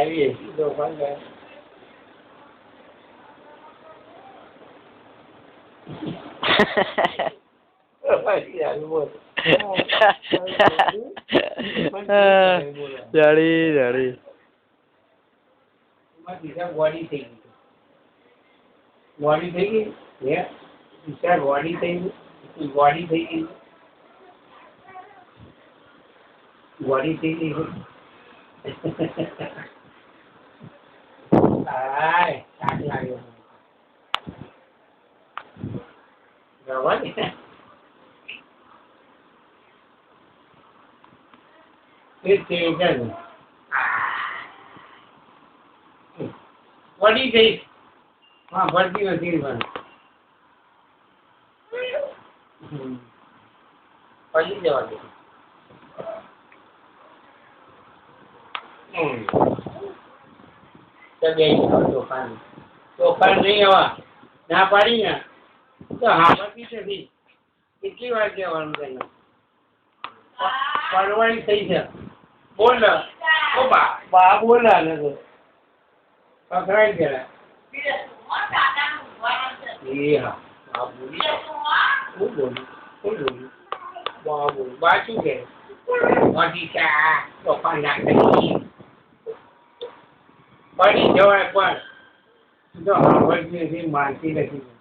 આવી તોફાન કરે જાડી જાડી બોડી થઈ ગઈ બોડી થઈ ગઈ વિશાળ બોડી થઈ ગઈ બોડી થઈ ગઈ બોડી થઈ ગઈ હાય શાક લાગ્યો રવા ને વડી ગઈ હા ભરતી નથી પણ પડી જવા દે તોફાન નહીં હવા ના પાડી ને તો હા બાકી નથી કેટલી વાર કહેવાનું તને પરવાળી થઈ છે બોલ બા બોલા ને તો પકડાઈ ગયા એ હા બા બોલી શું બોલી બા બોલ બા શું કે મોટી ચા તોફાન ના કરી પડી જવાય પણ તો આવડતી નથી માનતી નથી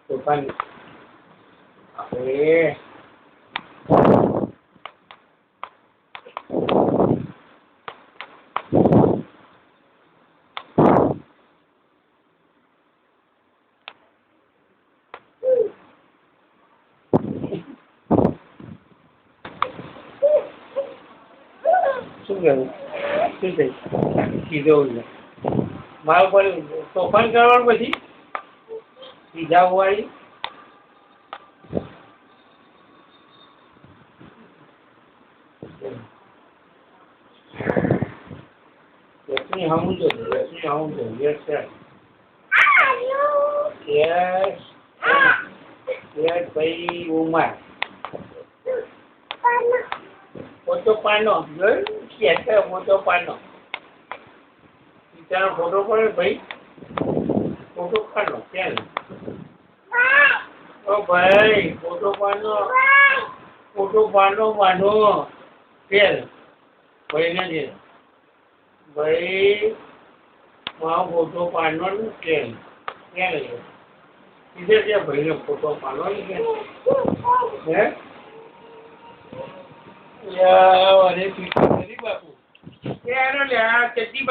તોફાન આપણે શું કરું શું થઈ કીધું મારા પર તોફાન કરવાનું પછી સીધા હોવાળી યશની હમું જો યશની હમું જો યશ યશ યશ ભાઈ ઉમર મોટો પાનો જોયું મોટો પાનો તારો ફોટો પડે ભાઈ ફોટો પાડો ક્યાં ઓ ભાઈ ફોટો પાડો ક્યાં ભાઈ ને ભાઈ મારો ફોટો પાડનો ક્યાં ગયો સીધે ત્યાં ભાઈને ફોટો પાડો ને ક્યાં હે અરે બાપુ ચડ્ડી